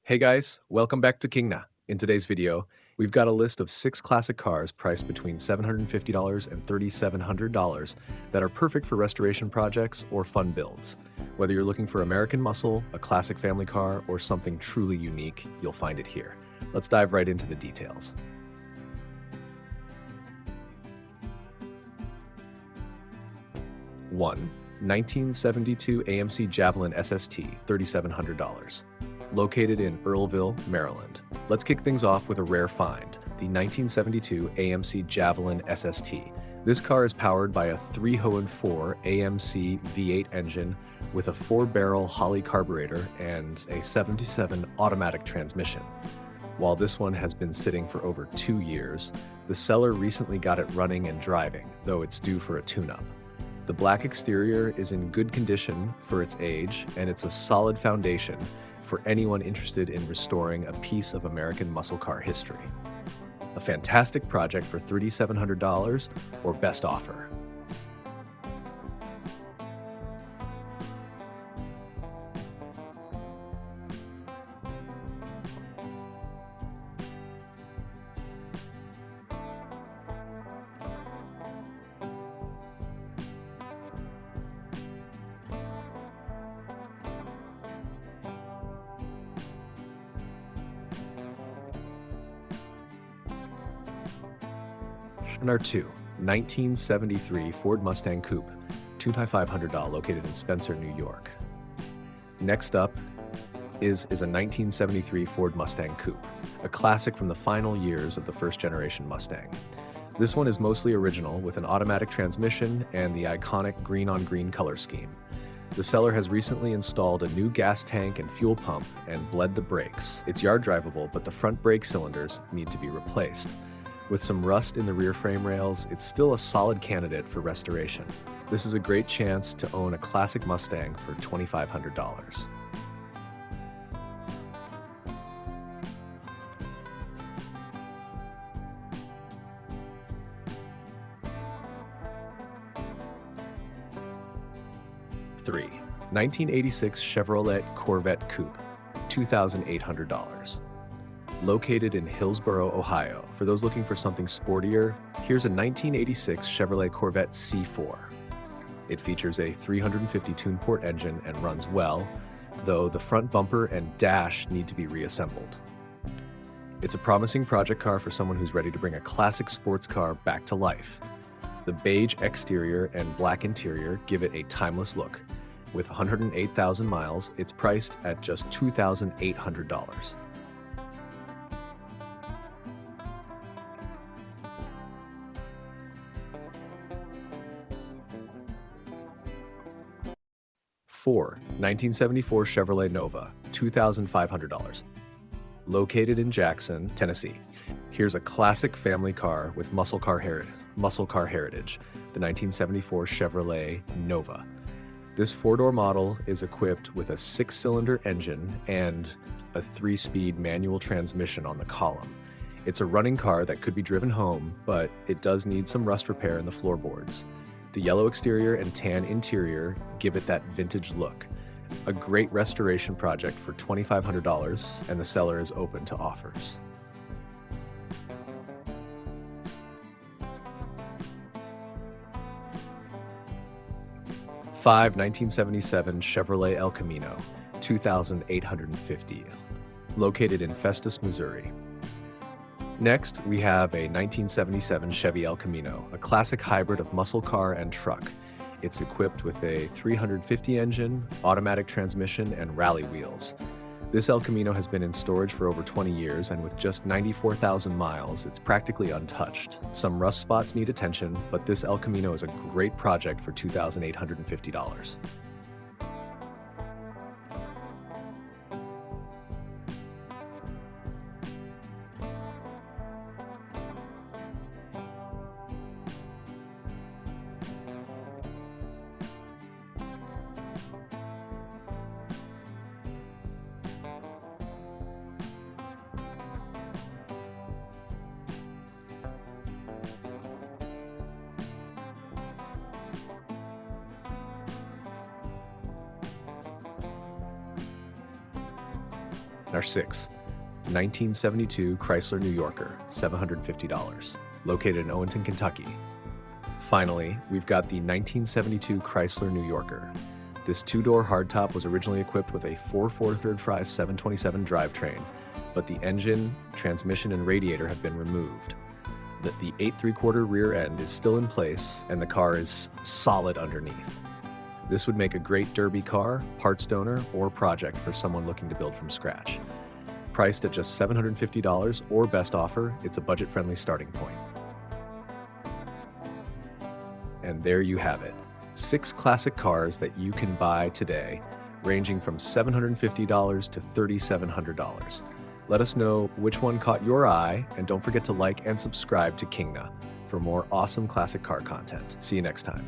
Hey guys, welcome back to Kingna. In today's video, we've got a list of 6 classic cars priced between $750 and $3,700 that are perfect for restoration projects or fun builds. Whether you're looking for American muscle, a classic family car, or something truly unique, you'll find it here. Let's dive right into the details. 1. 1972 AMC Javelin SST, $3,700. Located in Earlville, Maryland. Let's kick things off with a rare find, the 1972 AMC Javelin SST. This car is powered by a 304 AMC V8 engine with a 4-barrel Holley carburetor and a 77 automatic transmission. While this one has been sitting for over 2 years, the seller recently got it running and driving, though it's due for a tune-up. The black exterior is in good condition for its age, and it's a solid foundation for anyone interested in restoring a piece of American muscle car history. A fantastic project for $3,700 or best offer. 2. 1973 Ford Mustang Coupe, $2,500 located in Spencer, New York. Next up is a 1973 Ford Mustang Coupe, a classic from the final years of the first-generation Mustang. This one is mostly original with an automatic transmission and the iconic green-on-green color scheme. The seller has recently installed a new gas tank and fuel pump and bled the brakes. It's yard drivable, but the front brake cylinders need to be replaced. With some rust in the rear frame rails, it's still a solid candidate for restoration. This is a great chance to own a classic Mustang for $2,500. 3. 1986 Chevrolet Corvette Coupe, $2,800. Located in Hillsboro, Ohio. For those looking for something sportier, here's a 1986 Chevrolet Corvette C4. It features a 350 tune-port engine and runs well, though the front bumper and dash need to be reassembled. It's a promising project car for someone who's ready to bring a classic sports car back to life. The beige exterior and black interior give it a timeless look. With 108,000 miles, it's priced at just $2,800. 4. 1974 Chevrolet Nova, $2,500. Located in Jackson, Tennessee. Here's a classic family car with muscle car heritage, the 1974 Chevrolet Nova. This 4-door model is equipped with a 6-cylinder engine and a 3-speed manual transmission on the column. It's a running car that could be driven home, but it does need some rust repair in the floorboards. The yellow exterior and tan interior give it that vintage look. A great restoration project for $2,500, and the seller is open to offers. 5. 1977 Chevrolet El Camino, $2,850. Located in Festus, Missouri. Next, we have a 1977 Chevy El Camino, a classic hybrid of muscle car and truck. It's equipped with a 350 engine, automatic transmission, and rally wheels. This El Camino has been in storage for over 20 years, and with just 94,000 miles, it's practically untouched. Some rust spots need attention, but this El Camino is a great project for $2,850. And our 6, 1972 Chrysler New Yorker, $750, located in Owenton, Kentucky. Finally, we've got the 1972 Chrysler New Yorker. This two-door hardtop was originally equipped with a 4.4 third-try 727 drivetrain, but the engine, transmission, and radiator have been removed. The 8 3/4 rear end is still in place, and the car is solid underneath. This would make a great derby car, parts donor, or project for someone looking to build from scratch. Priced at just $750 or best offer, it's a budget-friendly starting point. And there you have it. 6 classic cars that you can buy today, ranging from $750 to $3,700. Let us know which one caught your eye, and don't forget to like and subscribe to Kingna for more awesome classic car content. See you next time.